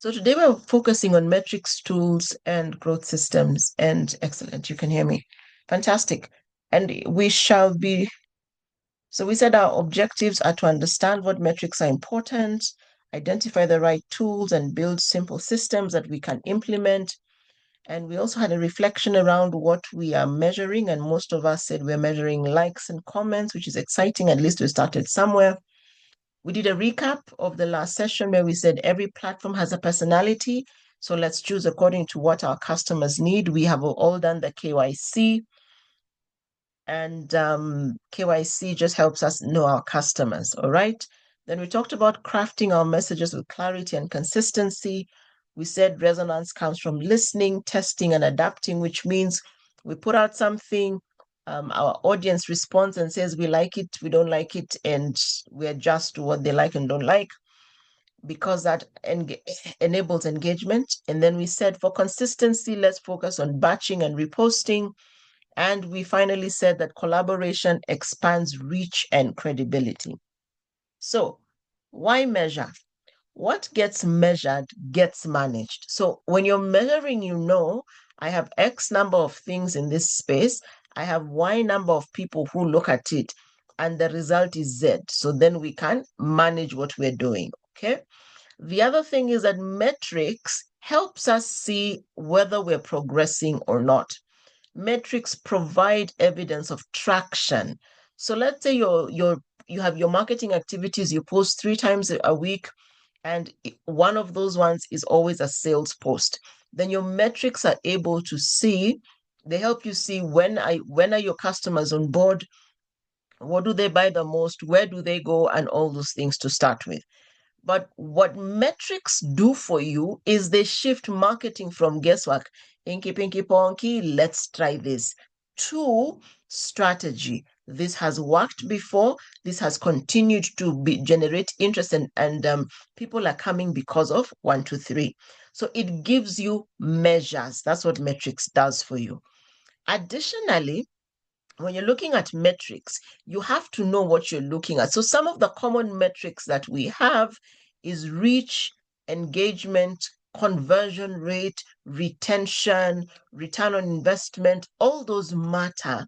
So today we're focusing on metrics, tools, and growth systems. And excellent, you can hear me. Fantastic. And so we said our objectives are to understand what metrics are important, identify the right tools, and build simple systems that we can implement. And we also had a reflection around what we are measuring. And most of us said we're measuring likes and comments, which is exciting. At least we started somewhere. We did a recap of the last session where we said every platform has a personality. So let's choose according to what our customers need. We have all done the KYC, and KYC just helps us know our customers. All right. Then we talked about crafting our messages with clarity and consistency. We said resonance comes from listening, testing, and adapting, which means we put out something, our audience responds and says we like it, we don't like it, and we adjust to what they like and don't like, because that enables engagement. And then we said for consistency, let's focus on batching and reposting. And we finally said that collaboration expands reach and credibility. So why measure? What gets measured gets managed. So when you're measuring, I have X number of things in this space. I have Y number of people who look at it, and the result is Z. So then we can manage what we're doing. Okay. The other thing is that metrics helps us see whether we're progressing or not. Metrics provide evidence of traction. So let's say you have your marketing activities, you post 3 times a week, and one of those ones is always a sales post. Then your metrics are able to see, they help you see when are your customers on board, what do they buy the most, where do they go, and all those things to start with. But what metrics do for you is they shift marketing from guesswork, inky pinky ponky, let's try this, to strategy. This has worked before. This has continued to generate interest, and people are coming because of 1, 2, 3. So it gives you measures. That's what metrics does for you. Additionally, when you're looking at metrics, you have to know what you're looking at. So some of the common metrics that we have is reach, engagement, conversion rate, retention, return on investment. All those matter,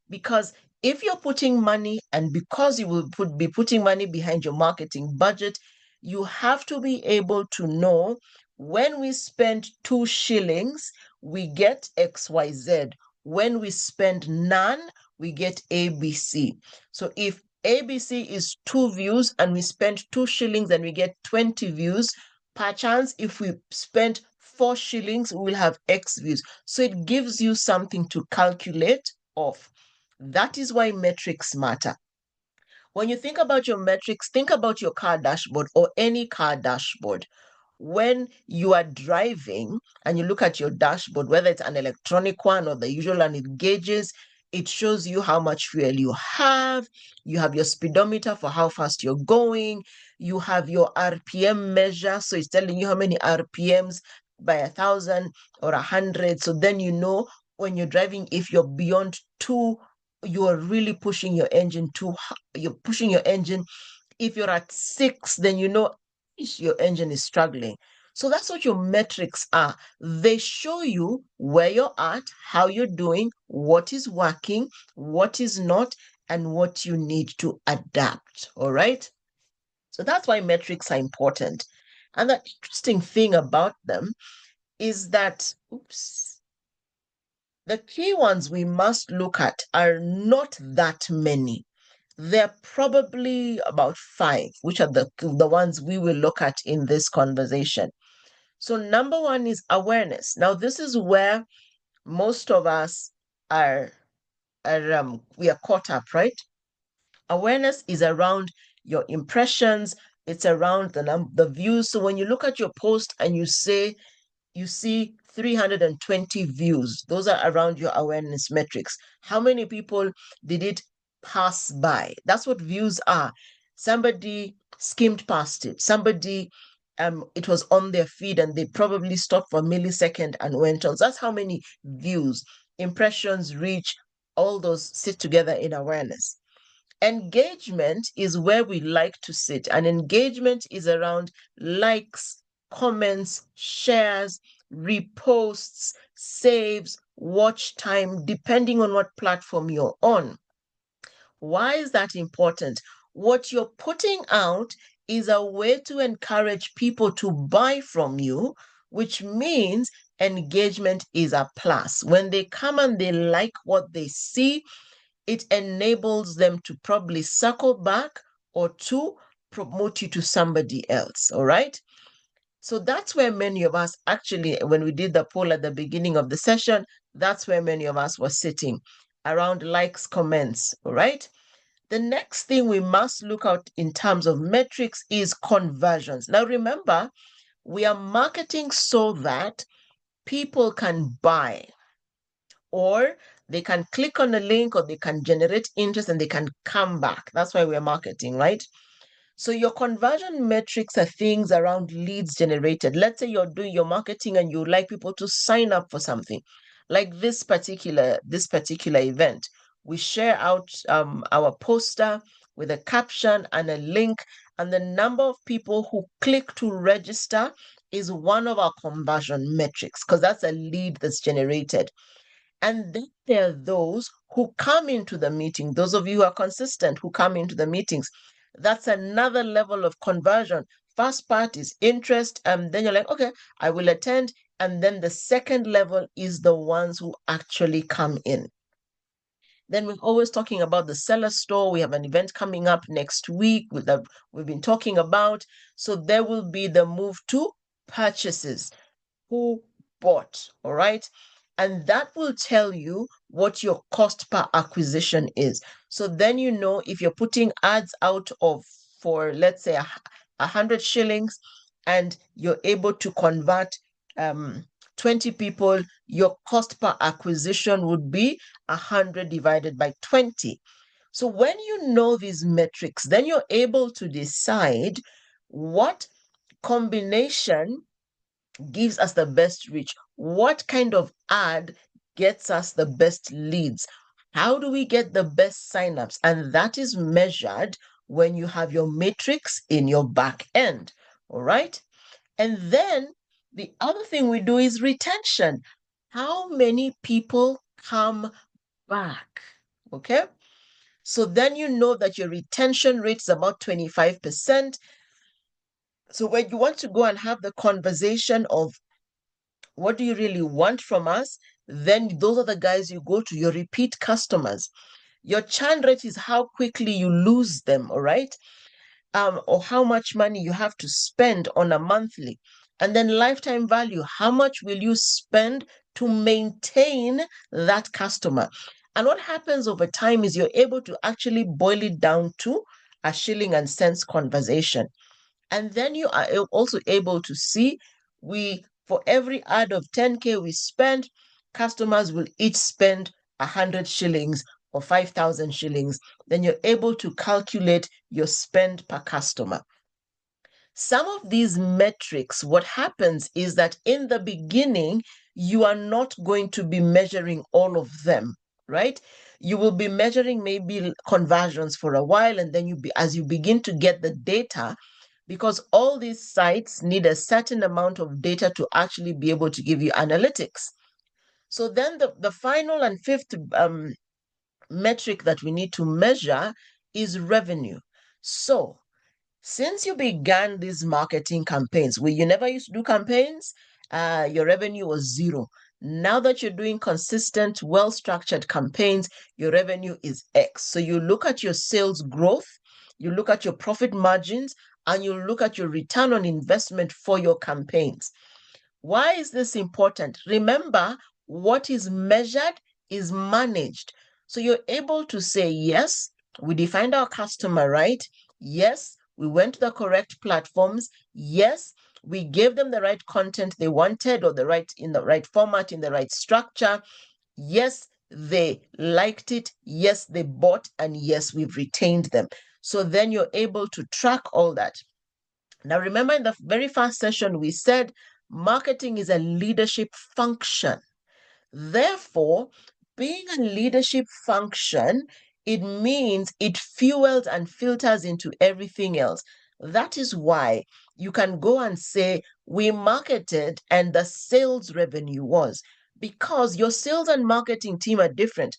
because if you're putting money, and because you will be putting money behind your marketing budget, you have to be able to know when we spend 2 shillings, we get XYZ. When we spend none, we get ABC. So if ABC is 2 views and we spend 2 shillings and we get 20 views, perchance if we spend 4 shillings, we'll have X views. So it gives you something to calculate off. That is why metrics matter. When you think about your metrics, think about your car dashboard or any car dashboard. When you are driving and you look at your dashboard, whether it's an electronic one or the usual one with gauges, it shows you how much fuel you have. You have your speedometer for how fast you're going. You have your RPM measure. So it's telling you how many RPMs by 1,000 or 100. So then you know when you're driving, if you're beyond 2, you are really pushing your engine too. You're pushing your engine. If you're at 6, then you know your engine is struggling. So that's what your metrics are. They show you where you're at, how you're doing, what is working, what is not, and what you need to adapt. All right. So that's why metrics are important. And the interesting thing about them is that, the key ones we must look at are not that many. There are probably about 5, which are the ones we will look at in this conversation. So number 1 is awareness. Now, this is where most of us we are caught up, right? Awareness is around your impressions. It's around the views. So when you look at your post and you see 320 views, those are around your awareness metrics. How many people did it pass by? That's what views are. Somebody skimmed past it. Somebody, it was on their feed and they probably stopped for a millisecond and went on. So that's how many views. Impressions, reach, all those sit together in awareness. Engagement is where we like to sit, and engagement is around likes, comments, shares, reposts, saves, watch time, depending on what platform you're on. Why is that important? What you're putting out is a way to encourage people to buy from you, which means engagement is a plus. When they come and they like what they see, it enables them to probably circle back or to promote you to somebody else. All right. So that's where many of us actually, when we did the poll at the beginning of the session, that's where many of us were sitting around likes, comments. All right. The next thing we must look at in terms of metrics is conversions. Now, remember, we are marketing so that people can buy, or they can click on a link, or they can generate interest and they can come back. That's why we're marketing, right? So your conversion metrics are things around leads generated. Let's say you're doing your marketing and you like people to sign up for something, like this particular event. We share out our poster with a caption and a link, and the number of people who click to register is one of our conversion metrics, because that's a lead that's generated. And then there are those who come into the meeting, those of you who are consistent, who come into the meetings. That's another level of conversion. First part is interest, and then you're like, okay, I will attend. And then the second level is the ones who actually come in. Then we're always talking about the seller store. We have an event coming up next week that we've been talking about. So there will be the move to purchases. Who bought, all right? And that will tell you what your cost per acquisition is. So then you know if you're putting ads out of for, let's say, 100 shillings, and you're able to convert 20 people, your cost per acquisition would be 100 divided by 20. So when you know these metrics, then you're able to decide what combination gives us the best reach. What kind of ad gets us the best leads? How do we get the best signups? And that is measured when you have your matrix in your back end. All right. And then the other thing we do is retention. How many people come back? Okay. So then you know that your retention rate is about 25%. So when you want to go and have the conversation of what do you really want from us, then those are the guys you go to, your repeat customers. Your churn rate is how quickly you lose them, all right? Or how much money you have to spend on a monthly. And then lifetime value, how much will you spend to maintain that customer? And what happens over time is you're able to actually boil it down to a shilling and cents conversation. And then you are also able to see for every ad of 10K we spend, customers will each spend 100 shillings or 5,000 shillings. Then you're able to calculate your spend per customer. Some of these metrics, what happens is that in the beginning, you are not going to be measuring all of them, right? You will be measuring maybe conversions for a while, and then as you begin to get the data, because all these sites need a certain amount of data to actually be able to give you analytics. So then the final and fifth metric that we need to measure is revenue. So since you began these marketing campaigns, where you never used to do campaigns, your revenue was zero. Now that you're doing consistent, well-structured campaigns, your revenue is X. So you look at your sales growth, you look at your profit margins, and you look at your return on investment for your campaigns. Why is this important? Remember, what is measured is managed. So you're able to say, yes, we defined our customer right. Yes, we went to the correct platforms. Yes, we gave them the right content they wanted, or in the right format, in the right structure. Yes, they liked it. Yes, they bought, and yes, we've retained them. So then you're able to track all that. Now, remember in the very first session, we said marketing is a leadership function. Therefore, being a leadership function, it means it fuels and filters into everything else. That is why you can go and say, we marketed and the sales revenue was, because your sales and marketing team are different.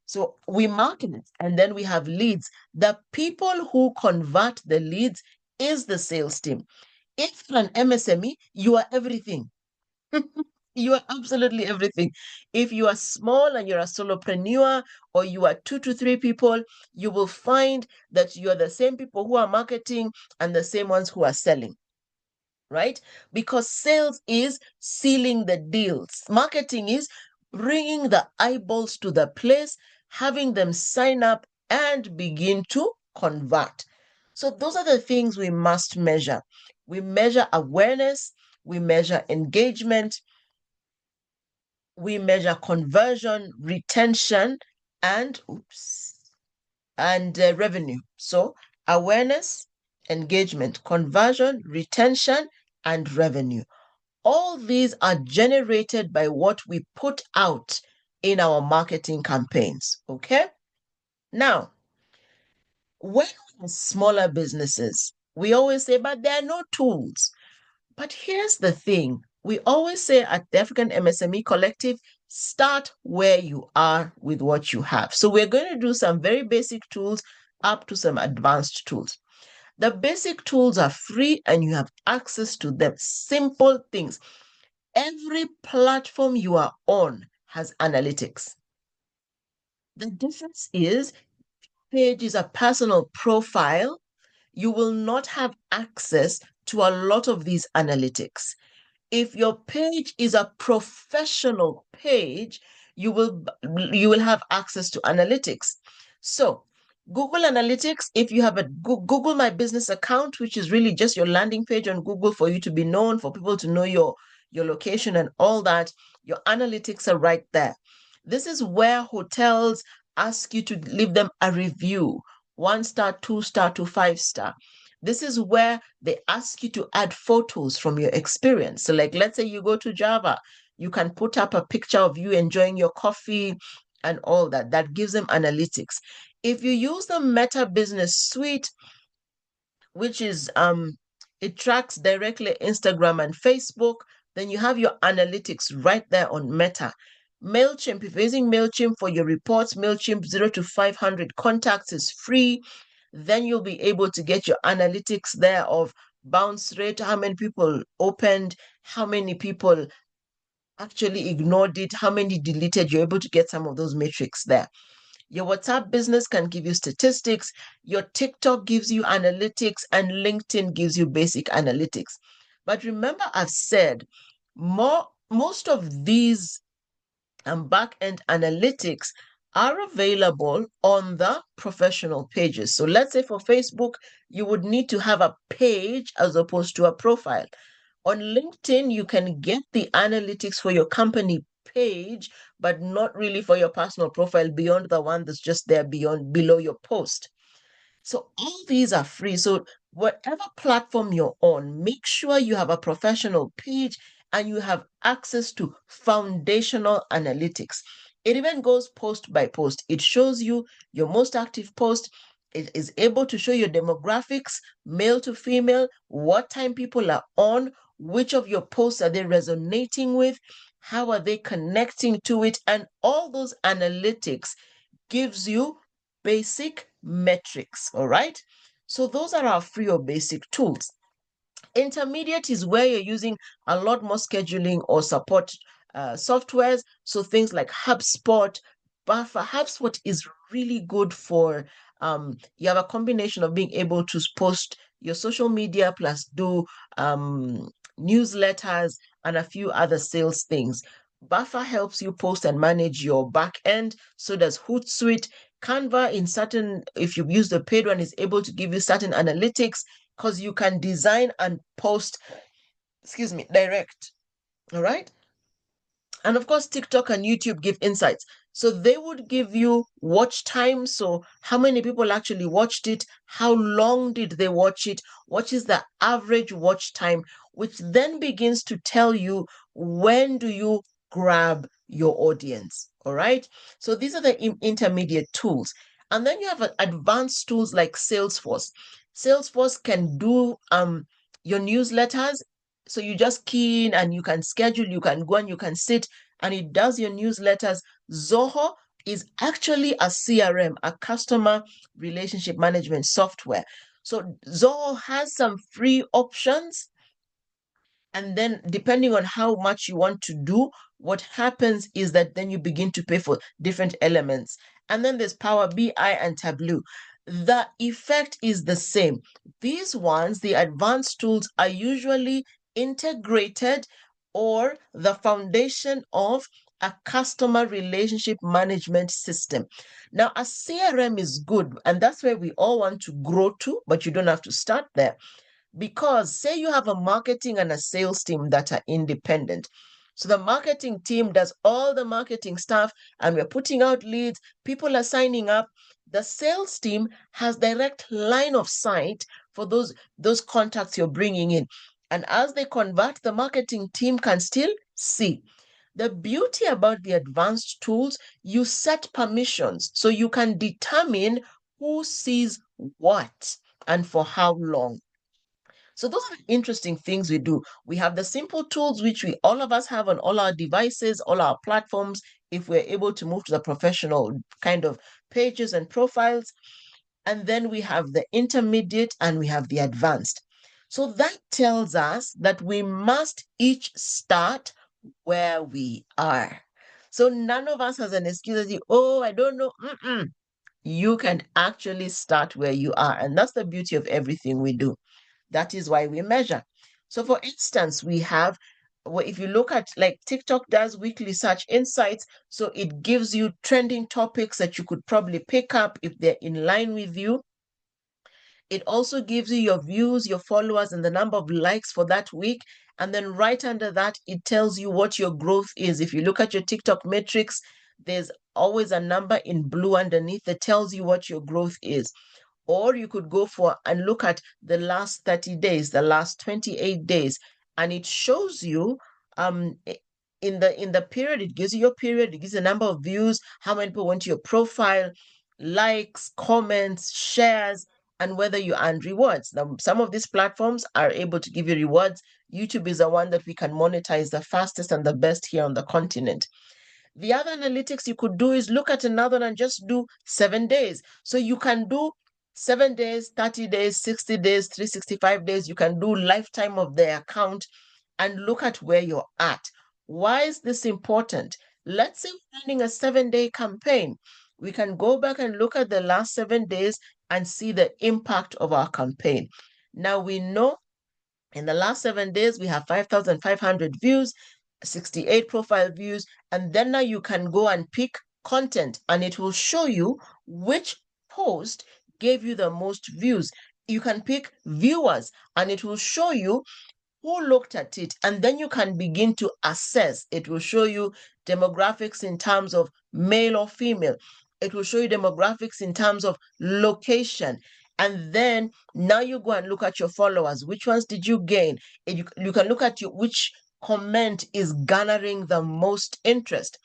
So we market it and then we have leads. The people who convert the leads is the sales team. If you're an MSME, you are everything. You are absolutely everything. If you are small and you're a solopreneur or you are 2 to 3 people, you will find that you are the same people who are marketing and the same ones who are selling, right? Because sales is sealing the deals. Marketing is bringing the eyeballs to the place, having them sign up and begin to convert. So those are the things we must measure. We measure awareness, we measure engagement, we measure conversion, retention, and revenue. So awareness, engagement, conversion, retention, and revenue. All these are generated by what we put out in our marketing campaigns. Okay. Now, when smaller businesses, we always say, but there are no tools. But here's the thing, we always say at the African MSME Collective, start where you are with what you have. So we're going to do some very basic tools up to some advanced tools. The basic tools are free and you have access to them. Simple things. Every platform you are on has analytics. The difference is, page is a personal profile. You will not have access to a lot of these analytics. If your page is a professional page, you will have access to analytics. So Google Analytics, if you have a Google My Business account, which is really just your landing page on Google for you to be known, for people to know your location and all that, your analytics are right there. This is where hotels ask you to leave them a review, 1 star, 2 star to 5 star. This is where they ask you to add photos from your experience. So, like, let's say you go to Java, you can put up a picture of you enjoying your coffee and all that. That gives them analytics. If you use the Meta Business Suite, which is it tracks directly Instagram and Facebook, then you have your analytics right there on Meta. MailChimp, if you're using MailChimp for your reports, MailChimp 0 to 500 contacts is free. Then you'll be able to get your analytics there of bounce rate, how many people opened, how many people actually ignored it, how many deleted. You're able to get some of those metrics there. Your WhatsApp business can give you statistics. Your TikTok gives you analytics, and LinkedIn gives you basic analytics. But remember, I've said most of these back-end analytics are available on the professional pages. So let's say for Facebook, you would need to have a page as opposed to a profile. On LinkedIn, you can get the analytics for your company page, but not really for your personal profile beyond the one that's just there below your post. So all these are free. So whatever platform you're on, make sure you have a professional page and you have access to foundational analytics. It even goes post by post. It shows you your most active post. It is able to show your demographics, male to female, what time people are on, which of your posts are they resonating with, how are they connecting to it, and all those analytics gives you basic metrics, all right? So those are our free or basic tools. Intermediate is where you're using a lot more scheduling or support softwares. So things like HubSpot, Buffer. HubSpot is really good for, you have a combination of being able to post your social media plus do newsletters and a few other sales things. Buffer helps you post and manage your back end. So does Hootsuite. Canva, in certain, if you use the paid one, is able to give you certain analytics because you can design and post, direct. All right. And of course, TikTok and YouTube give insights. So they would give you watch time. So how many people actually watched it? How long did they watch it? What is the average watch time? Which then begins to tell you when do you grab your audience. All right. So these are the intermediate tools. And then you have advanced tools like Salesforce. Salesforce can do your newsletters. So you just key in and you can schedule, you can go and you can sit, and it does your newsletters. Zoho is actually a CRM, a customer relationship management software. So Zoho has some free options, and then depending on how much you want to do, what happens is that then you begin to pay for different elements. And then there's Power BI and Tableau. The effect is the same. These ones, the advanced tools, are usually integrated or the foundation of a customer relationship management system. Now, a CRM is good, and that's where we all want to grow to, but you don't have to start there. Because say you have a marketing and a sales team that are independent. So the marketing team does all the marketing stuff and we're putting out leads, people are signing up. The sales team has direct line of sight for those contacts you're bringing in. And as they convert, the marketing team can still see. The beauty about the advanced tools, you set permissions so you can determine who sees what and for how long. So those are interesting things we do. We have the simple tools which we all of us have on all our devices, all our platforms, if we're able to move to the professional kind of pages and profiles. And then we have the intermediate and we have the advanced. So that tells us that we must each start where we are. So none of us has an excuse as, oh, I don't know. You can actually start where you are. And that's the beauty of everything we do. That is why we measure. So, for instance, we have, well, if you look at like TikTok does weekly search insights, so it gives you trending topics that you could probably pick up if they're in line with you. It also gives you your views, your followers, and the number of likes for that week. And then right under that, it tells you what your growth is. If you look at your TikTok metrics, there's always a number in blue underneath that tells you what your growth is. Or you could go for and look at the last 30 days, the last 28 days, and it shows you in the period, it gives you your period, it gives you the number of views, how many people went to your profile, likes, comments, shares, and whether you earn rewards. Now, some of these platforms are able to give you rewards. YouTube is the one that we can monetize the fastest and the best here on the continent. The other analytics you could do is look at another and just do 7 days. So you can do 7 days, 30 days, 60 days, 365 days. You can do lifetime of their account and look at where you're at. Why is this important? Let's say we're running a 7-day campaign. We can go back and look at the last 7 days and see the impact of our campaign. Now we know in the last 7 days, we have 5,500 views, 68 profile views, and then now you can go and pick content and it will show you which post gave you the most views. You can pick viewers and it will show you who looked at it, and then you can begin to assess. It will show you demographics in terms of male or female. It will show you demographics in terms of location. And then now you go and look at your followers. Which ones did you gain? And you can look at which comment is garnering the most interest.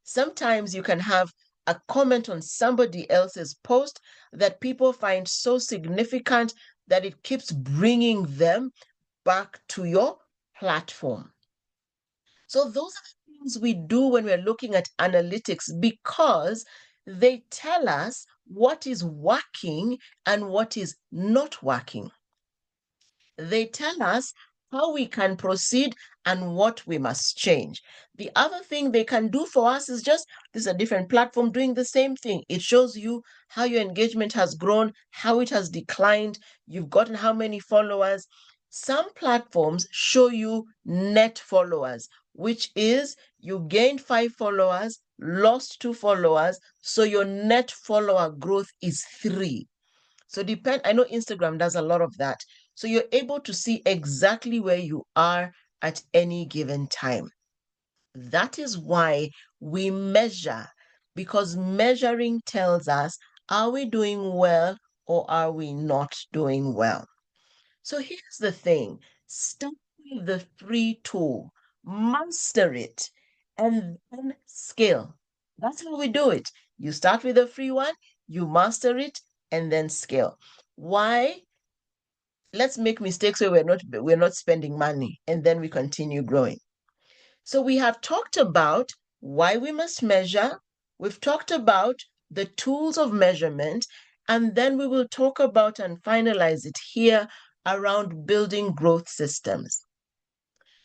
Sometimes you can have a comment on somebody else's post that people find so significant that it keeps bringing them back to your platform. So those are the things we do when we're looking at analytics because they tell us what is working and what is not working. They tell us how we can proceed and what we must change. The other thing they can do for us is just this is a different platform doing the same thing. It shows you how your engagement has grown, how it has declined, you've gotten how many followers. Some platforms show you net followers, which is you gained 5 followers, lost 2 followers, so your net follower growth is 3. So I know Instagram does a lot of that. So you're able to see exactly where you are at any given time. That is why we measure, because measuring tells us, are we doing well or are we not doing well? So here's the thing. Start with the free tool, master it, and then scale. That's how we do it. You start with the free one, you master it, and then scale. Why? let's make mistakes where we're not spending money, and then we continue growing. So we have talked about why we must measure. We've talked about the tools of measurement, and then we will talk about and finalize it here around building growth systems.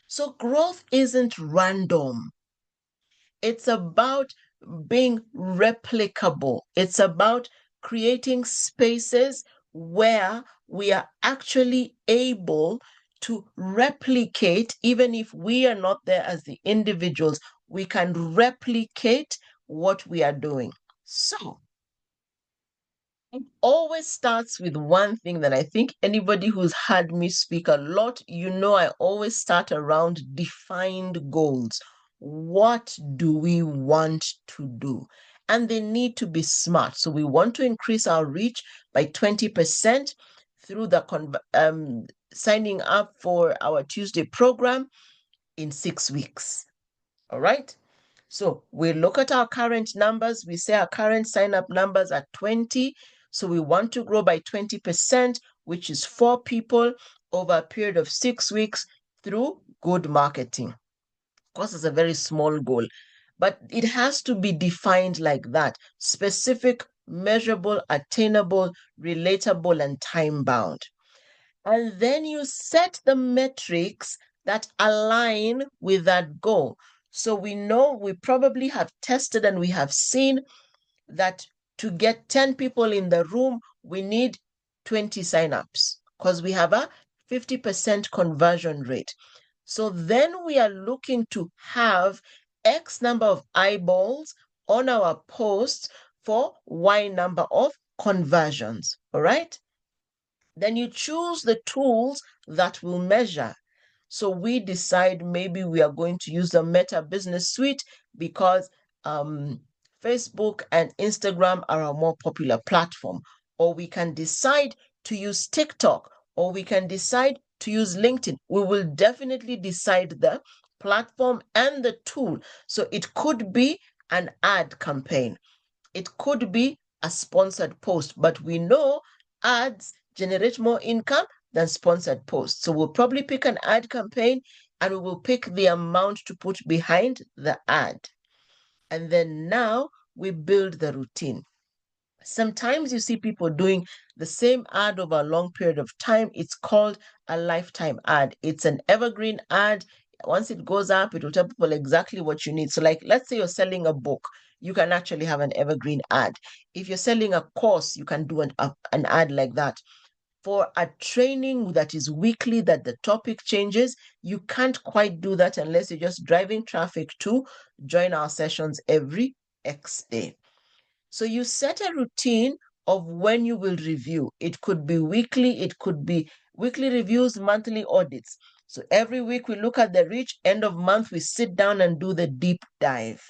So growth isn't random. It's about being replicable. It's about creating spaces where we are actually able to replicate, even if we are not there as the individuals, we can replicate what we are doing. So it always starts with one thing that I think anybody who's heard me speak a lot, I always start around defined goals. What do we want to do? And they need to be smart. So we want to increase our reach by 20% through the signing up for our Tuesday program in 6 weeks. All right. So we look at our current numbers. We say our current sign-up numbers are 20. So we want to grow by 20%, which is 4 people over a period of 6 weeks through good marketing. Of course, it's a very small goal, but it has to be defined like that: specific, measurable, attainable, relatable, and time-bound. And then you set the metrics that align with that goal. So we know, we probably have tested and we have seen that to get 10 people in the room, we need 20 signups because we have a 50% conversion rate. So then we are looking to have X number of eyeballs on our posts for Y number of conversions. All right. Then you choose the tools that will measure. So we decide maybe we are going to use the Meta Business Suite because Facebook and Instagram are a more popular platform. Or we can decide to use TikTok, or we can decide to use LinkedIn. We will definitely decide the platform and the tool. So it could be an ad campaign. It could be a sponsored post, but we know ads generate more income than sponsored posts. So we'll probably pick an ad campaign and we will pick the amount to put behind the ad. And then now we build the routine. Sometimes you see people doing the same ad over a long period of time. It's called a lifetime ad. It's an evergreen ad. Once it goes up, it will tell people exactly what you need. So like, let's say you're selling a book, you can actually have an evergreen ad. If you're selling a course, you can do an ad like that. For a training that is weekly, that the topic changes, you can't quite do that unless you're just driving traffic to join our sessions every X day. So you set a routine of when you will review. It could be weekly, it could be weekly reviews, monthly audits. So every week we look at the reach, end of month, we sit down and do the deep dive.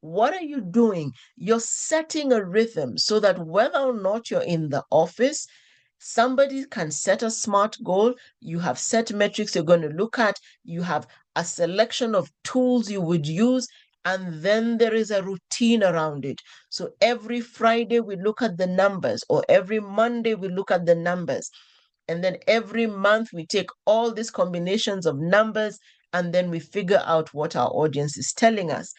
What are you doing? You're setting a rhythm so that whether or not you're in the office, somebody can set a SMART goal. You have set metrics you're going to look at. You have a selection of tools you would use, and then there is a routine around it. So every Friday we look at the numbers, or every Monday we look at the numbers. And then every month we take all these combinations of numbers and then we figure out what our audience is telling us.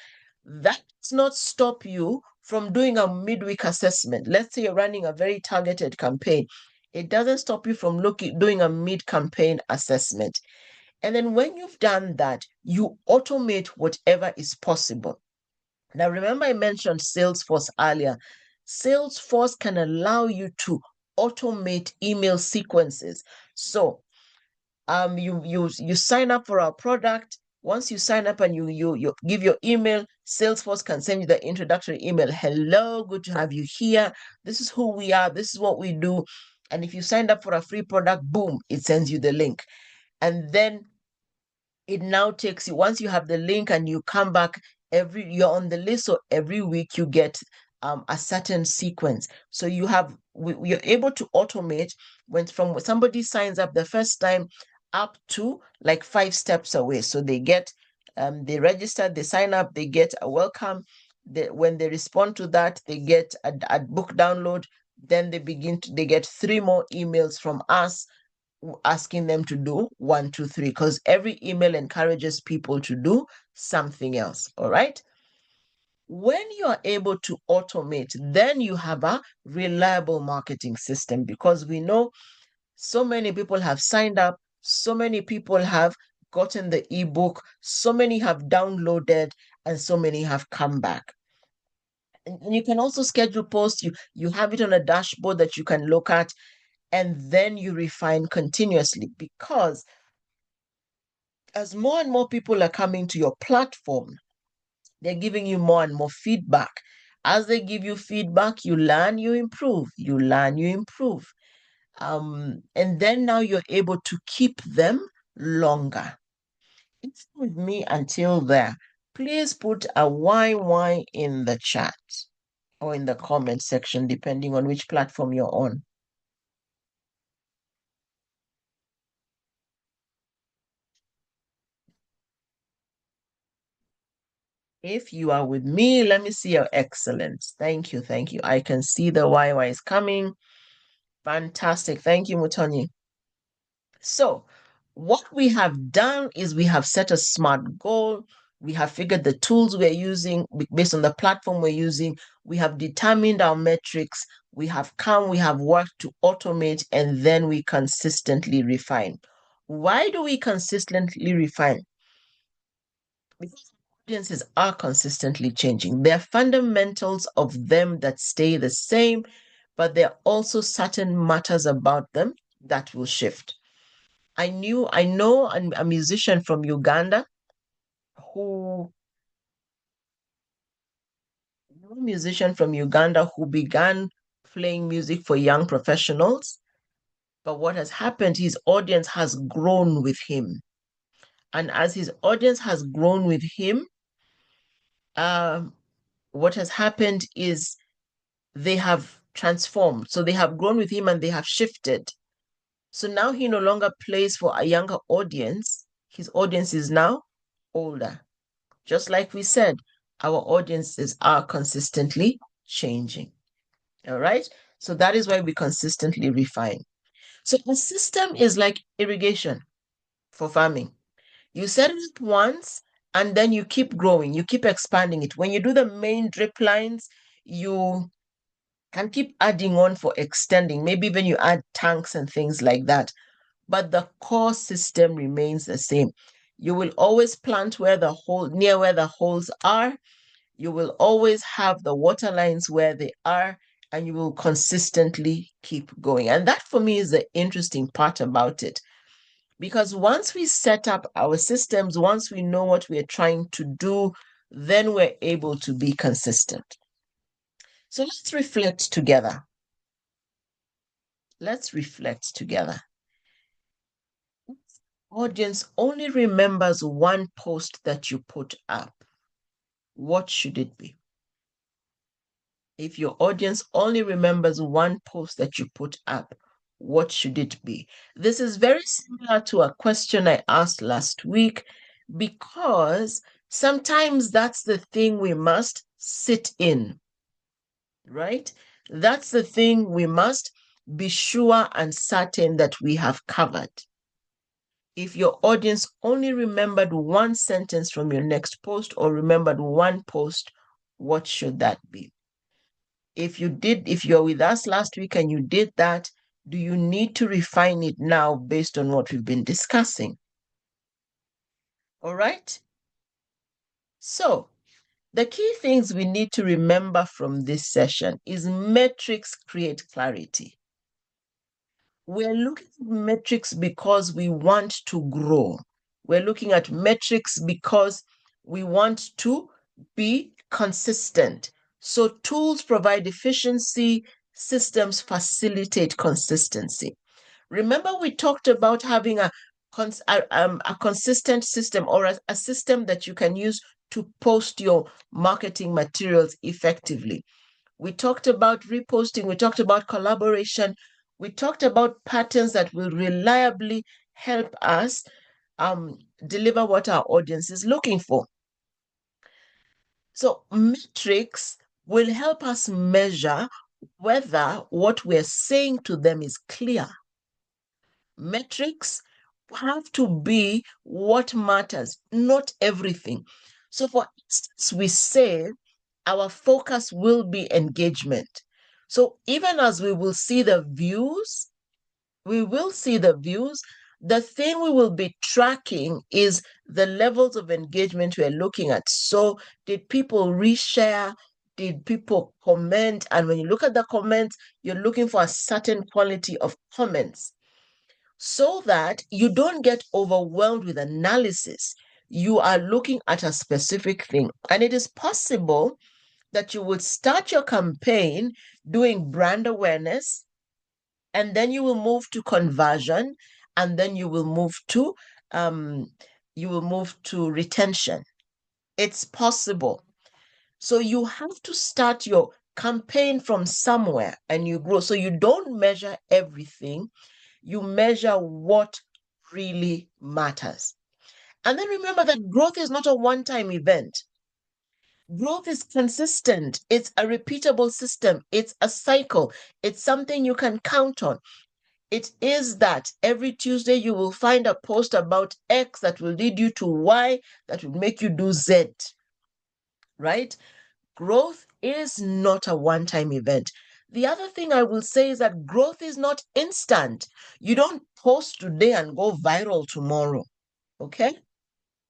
That does not stop you from doing a midweek assessment. Let's say you're running a very targeted campaign. It doesn't stop you from doing a mid-campaign assessment. And then when you've done that, you automate whatever is possible. Now, remember I mentioned Salesforce earlier. Salesforce can allow you to automate email sequences. So you sign up for our product. Once you sign up and you give your email, Salesforce can send you the introductory email. Hello, good to have you here. This is who we are. This is what we do. And if you signed up for a free product, boom, it sends you the link. And then it now takes you, once you have the link and you come back, you're on the list, so every week you get a certain sequence. So you're able to automate when somebody signs up the first time up to like 5 steps away. So they register, they sign up, they get a welcome. When they respond to that, they get a book download. then they get 3 more emails from us asking them to do 1, 2, 3, because every email encourages people to do something else. All right. When you are able to automate, then you have a reliable marketing system, because we know so many people have signed up, so many people have gotten the ebook, so many have downloaded, and so many have come back. And you can also schedule posts. You have it on a dashboard that you can look at, and then you refine continuously, because as more and more people are coming to your platform, they're giving you more and more feedback. As they give you feedback, you learn, you improve, you learn, you improve. And then now you're able to keep them longer. It's with me until there. Please put a YY in the chat or in the comment section, depending on which platform you're on. If you are with me, let me see your excellence. Thank you, thank you. I can see the YY is coming. Fantastic. Thank you, Mutoni. So, what we have done is we have set a SMART goal. We have figured the tools we're using based on the platform we're using. We have determined our metrics. We have worked to automate, and then we consistently refine. Why do we consistently refine? Because audiences are consistently changing. There are fundamentals of them that stay the same, but there are also certain matters about them that will shift. I know a musician from Uganda who began playing music for young professionals. But what has happened, his audience has grown with him. And as his audience has grown with him, um, what has happened is they have transformed. So they have grown with him and they have shifted. So now he no longer plays for a younger audience. His audience is now older. Just like we said, our audiences are consistently changing. All right. So that is why we consistently refine. So a system is like irrigation for farming. You set it up once and then you keep growing, you keep expanding it. When you do the main drip lines, you can keep adding on for extending. Maybe even you add tanks and things like that. But the core system remains the same. You will always plant near where the holes are. You will always have the water lines where they are, and you will consistently keep going. And that for me is the interesting part about it. Because once we set up our systems, once we know what we're trying to do, then we're able to be consistent. So let's reflect together. Let's reflect together. Audience only remembers one post that you put up. What should it be? If your audience only remembers one post that you put up, what should it be? This is very similar to a question I asked last week, because sometimes that's the thing we must sit in, right? That's the thing we must be sure and certain that we have covered. If your audience only remembered one sentence from your next post or remembered one post, what should that be? If you're with us last week and you did that, do you need to refine it now based on what we've been discussing? All right. So the key things we need to remember from this session is metrics create clarity. We're looking at metrics because we want to grow. We're looking at metrics because we want to be consistent. So tools provide efficiency, systems facilitate consistency. Remember, we talked about having a consistent system, or a system that you can use to post your marketing materials effectively. We talked about reposting, we talked about collaboration, we talked about patterns that will reliably help us deliver what our audience is looking for. So metrics will help us measure whether what we're saying to them is clear. Metrics have to be what matters, not everything. So, for instance, we say our focus will be engagement. So, even as we will see the views, the thing we will be tracking is the levels of engagement we're looking at. So, did people reshare? Did people comment? And when you look at the comments, you're looking for a certain quality of comments so that you don't get overwhelmed with analysis. You are looking at a specific thing. And it is possible that you would start your campaign doing brand awareness, and then you will move to conversion, and then um, you will move to retention. It's possible. So you have to start your campaign from somewhere and you grow. So you don't measure everything, you measure what really matters. And then remember that growth is not a one-time event. Growth is consistent. It's a repeatable system. It's a cycle. It's something you can count on. It is that every Tuesday you will find a post about X that will lead you to Y that will make you do Z, right? Growth is not a one-time event. The other thing I will say is that growth is not instant. You don't post today and go viral tomorrow, okay?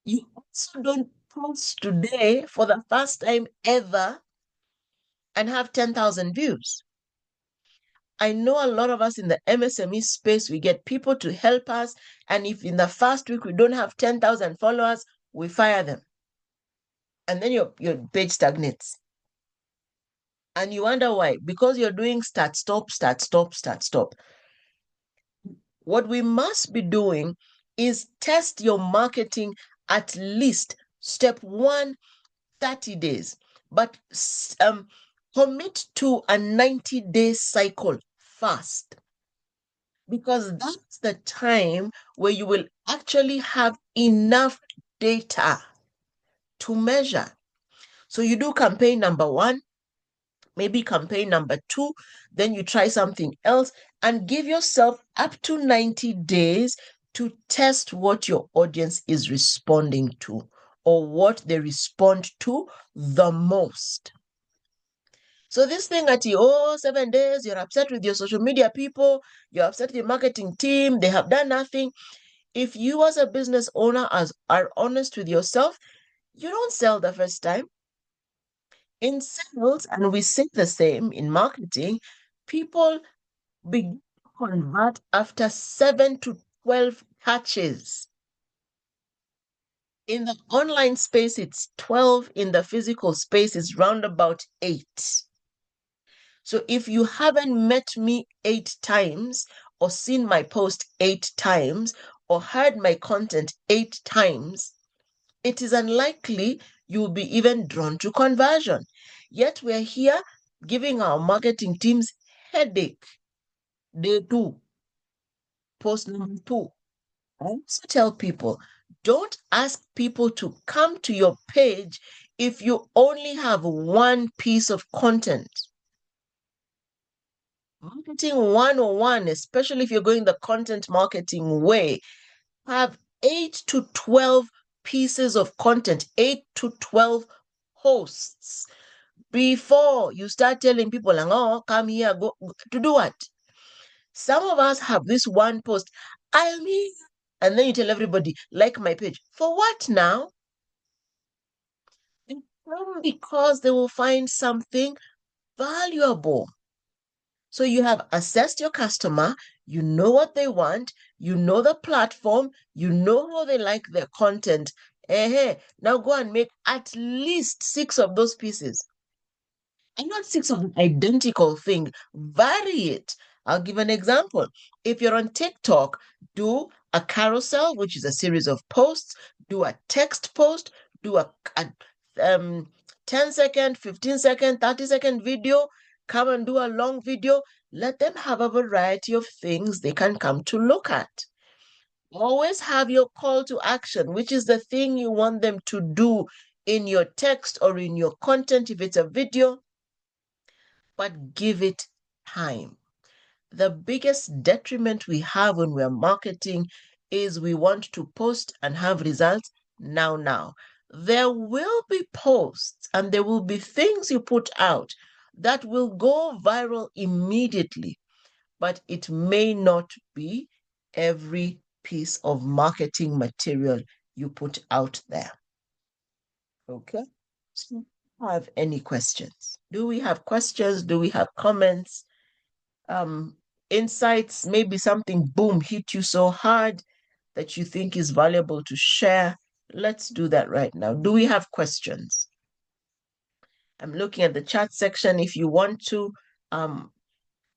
You also don't post today for the first time ever and have 10,000 views. I know a lot of us in the MSME space, we get people to help us. And if in the first week we don't have 10,000 followers, we fire them. And then your page stagnates. And you wonder why? Because you're doing start, stop, start, stop, start, stop. What we must be doing is test your marketing at least step 1, 30 days, but commit to a 90-day cycle fast, because that's the time where you will actually have enough data to measure. So you do campaign number 1, maybe campaign number 2, then you try something else and give yourself up to 90 days to test what your audience is responding to or what they respond to the most. So this thing at 7 days, you're upset with your social media people, you're upset with your marketing team, they have done nothing. If you as a business owner are honest with yourself, you don't sell the first time. In sales, and we say the same in marketing, people begin to convert after 7 to 12 touches. In the online space, it's 12. In the physical space, it's round about 8. So if you haven't met me 8 times, or seen my post 8 times, or heard my content 8 times, it is unlikely you'll be even drawn to conversion. Yet we're here giving our marketing teams headache. Day 2, post number 2. I also tell people, don't ask people to come to your page if you only have one piece of content. Marketing 101, especially if you're going the content marketing way, have 8 to 12 pieces of content, 8 to 12 posts before you start telling people, oh, come here, go to do what? Some of us have this one post, I'm here, and then you tell everybody, like my page. For what now? Because they will find something valuable. So you have assessed your customer, you know what they want, you know the platform, you know how they like their content. Now go and make at least 6 of those pieces. And not 6 of the identical thing. Vary it. I'll give an example. If you're on TikTok, do a carousel, which is a series of posts, do a text post, do a 10-second, 15-second, 30-second video, come and do a long video. Let them have a variety of things they can come to look at. Always have your call to action, which is the thing you want them to do in your text or in your content if it's a video. but give it time. The biggest detriment we have when we're marketing is we want to post and have results now. There will be posts and there will be things you put out that will go viral immediately, but it may not be every piece of marketing material you put out there. Okay? So, do you have any questions? Do we have questions? Do we have comments? Um, Insights? Maybe something, boom, hit you so hard that you think is valuable to share? Let's do that right now. Do we have questions? I'm looking at the chat section. If you want to, on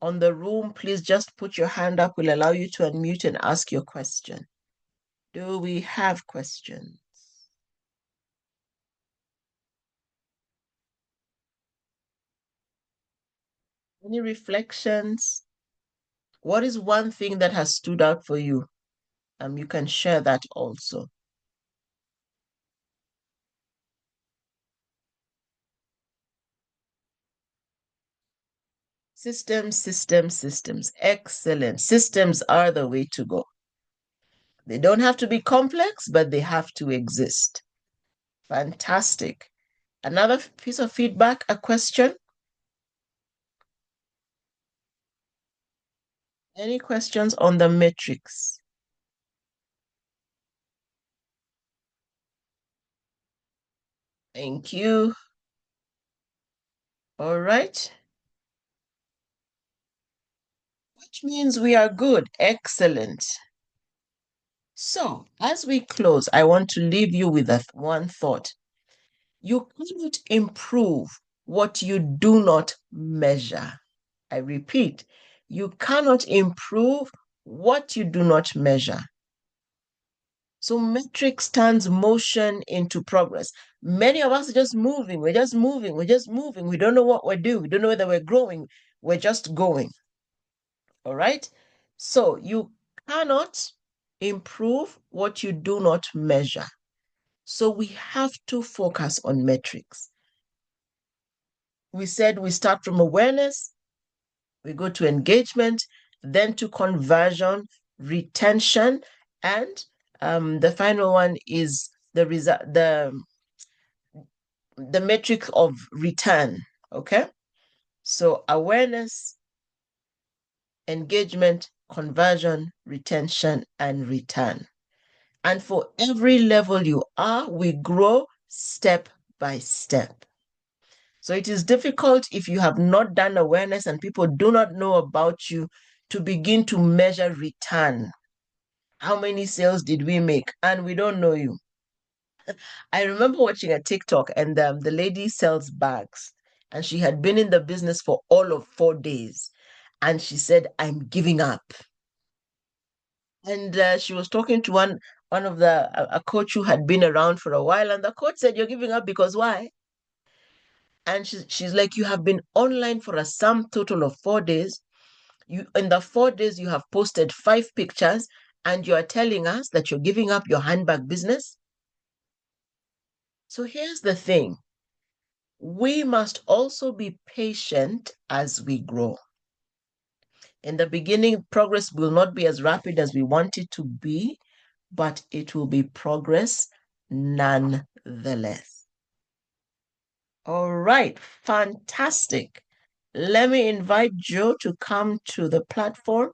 the room, please just put your hand up. We'll allow you to unmute and ask your question. Do we have questions? Any reflections? What is one thing that has stood out for you? You can share that also. Systems. Excellent. Systems are the way to go. They don't have to be complex, but they have to exist. Fantastic. Another piece of feedback, a question? Any questions on the matrix? Thank you. All right. Which means we are good. Excellent. So, as we close, I want to leave you with one thought. You cannot improve what you do not measure. I repeat, you cannot improve what you do not measure. So metrics turns motion into progress. Many of us are just moving. We're just moving. We don't know what we're doing. We don't know whether we're growing. We're just going. All right. So you cannot improve what you do not measure. So we have to focus on metrics. We said we start from awareness, we go to engagement, then to conversion, retention, and the final one is the metric of return. Okay, so awareness, engagement, conversion, retention, and return. And for every level you are, we grow step by step. So it is difficult if you have not done awareness and people do not know about you to begin to measure return. How many sales did we make? And we don't know you. I remember watching a TikTok and the lady sells bags and she had been in the business for all of 4 days. And she said, I'm giving up. And she was talking to one of a coach who had been around for a while. And the coach said, you're giving up because why? And she's like, you have been online for a sum total of 4 days. You in the 4 days you have posted 5 pictures and you are telling us that you're giving up your handbag business. So here's the thing. We must also be patient as we grow. In the beginning, progress will not be as rapid as we want it to be, but it will be progress nonetheless. All right, fantastic. Let me invite Joe to come to the platform.